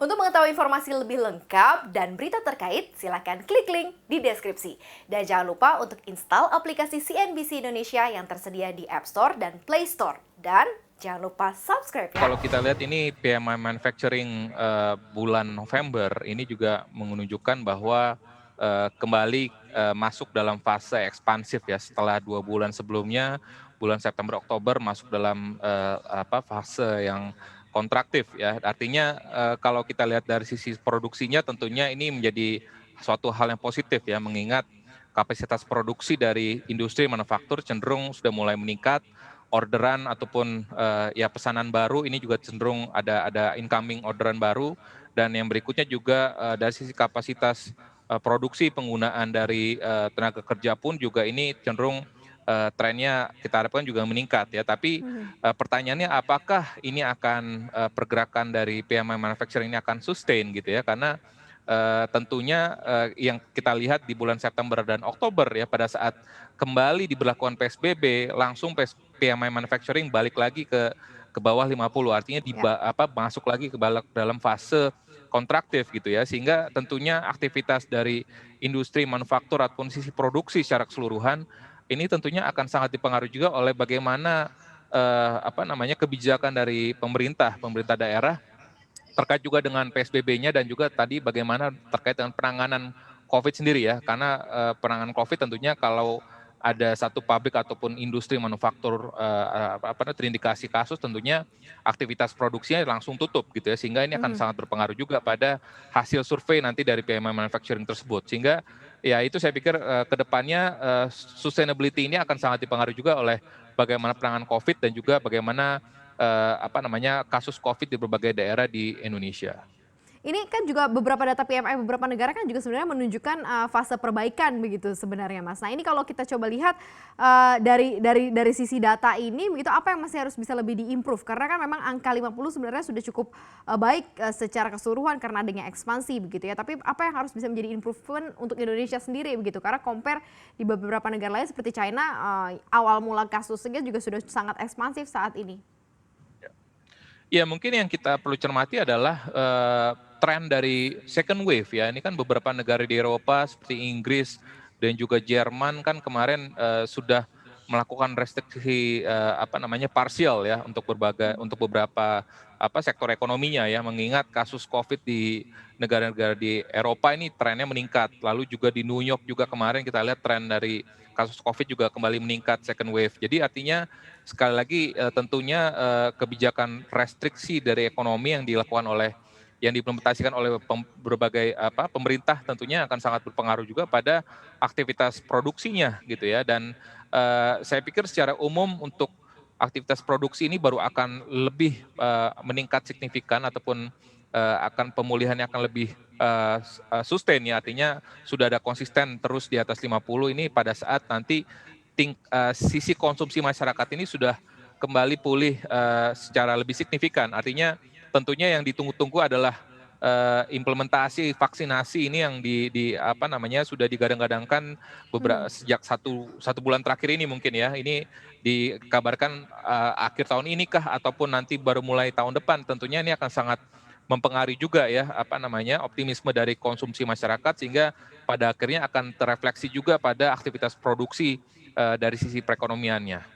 Untuk mengetahui informasi lebih lengkap dan berita terkait, silakan klik link di deskripsi. Dan jangan lupa untuk install aplikasi CNBC Indonesia yang tersedia di App Store dan Play Store. Dan jangan lupa subscribe ya. Kalau kita lihat ini PMI Manufacturing bulan November ini juga menunjukkan bahwa kembali masuk dalam fase ekspansif ya setelah 2 bulan sebelumnya, bulan September Oktober masuk dalam fase yang kontraktif ya. Artinya kalau kita lihat dari sisi produksinya tentunya ini menjadi suatu hal yang positif ya, mengingat kapasitas produksi dari industri manufaktur cenderung sudah mulai meningkat, orderan ataupun ya pesanan baru ini juga cenderung ada incoming orderan baru, dan yang berikutnya juga dari sisi kapasitas produksi penggunaan dari tenaga kerja pun juga ini cenderung trennya kita harapkan juga meningkat ya. Tapi pertanyaannya apakah ini akan pergerakan dari PMI manufacturing ini akan sustain gitu ya, karena tentunya yang kita lihat di bulan September dan Oktober ya, pada saat kembali diberlakukan PSBB langsung PMI manufacturing balik lagi ke bawah 50, artinya Ya. masuk lagi ke dalam fase kontraktif gitu ya, sehingga tentunya aktivitas dari industri manufaktur ataupun sisi produksi secara keseluruhan ini tentunya akan sangat dipengaruhi juga oleh bagaimana kebijakan dari pemerintah daerah terkait juga dengan PSBB-nya, dan juga tadi bagaimana terkait dengan penanganan COVID sendiri ya, karena penanganan COVID tentunya kalau ada satu pabrik ataupun industri manufaktur terindikasi kasus, tentunya aktivitas produksinya langsung tutup gitu ya, sehingga ini akan sangat berpengaruh juga pada hasil survei nanti dari PMI manufacturing tersebut, sehingga ya itu saya pikir ke depannya sustainability ini akan sangat dipengaruhi juga oleh bagaimana penanganan COVID dan juga bagaimana kasus COVID di berbagai daerah di Indonesia. Ini kan juga beberapa data PMI beberapa negara kan juga sebenarnya menunjukkan fase perbaikan begitu sebenarnya, Mas. Nah, ini kalau kita coba lihat dari sisi data ini begitu, apa yang masih harus bisa lebih diimprove? Karena kan memang angka 50 sebenarnya sudah cukup baik secara keseluruhan karena adanya ekspansi begitu ya. Tapi apa yang harus bisa menjadi improvement untuk Indonesia sendiri begitu? Karena compare di beberapa negara lain seperti China, awal mula kasusnya juga sudah sangat ekspansif saat ini. Ya, mungkin yang kita perlu cermati adalah tren dari second wave ya. Ini kan beberapa negara di Eropa seperti Inggris dan juga Jerman kan kemarin sudah melakukan restriksi parsial ya untuk beberapa sektor ekonominya ya, mengingat kasus COVID di negara-negara di Eropa ini trennya meningkat. Lalu juga di New York juga kemarin kita lihat tren dari kasus COVID juga kembali meningkat second wave. Jadi artinya sekali lagi tentunya kebijakan restriksi dari ekonomi yang diimplementasikan oleh berbagai pemerintah tentunya akan sangat berpengaruh juga pada aktivitas produksinya gitu ya. Dan saya pikir secara umum untuk aktivitas produksi ini baru akan lebih meningkat signifikan ataupun akan pemulihannya akan lebih sustain ya, artinya sudah ada konsisten terus di atas 50 ini pada saat nanti sisi konsumsi masyarakat ini sudah kembali pulih secara lebih signifikan. Artinya tentunya yang ditunggu-tunggu adalah implementasi vaksinasi ini yang sudah digadang-gadangkan sejak satu bulan terakhir ini mungkin ya. Ini dikabarkan akhir tahun ini kah ataupun nanti baru mulai tahun depan. Tentunya ini akan sangat mempengaruhi juga ya optimisme dari konsumsi masyarakat, sehingga pada akhirnya akan terefleksi juga pada aktivitas produksi dari sisi perekonomiannya.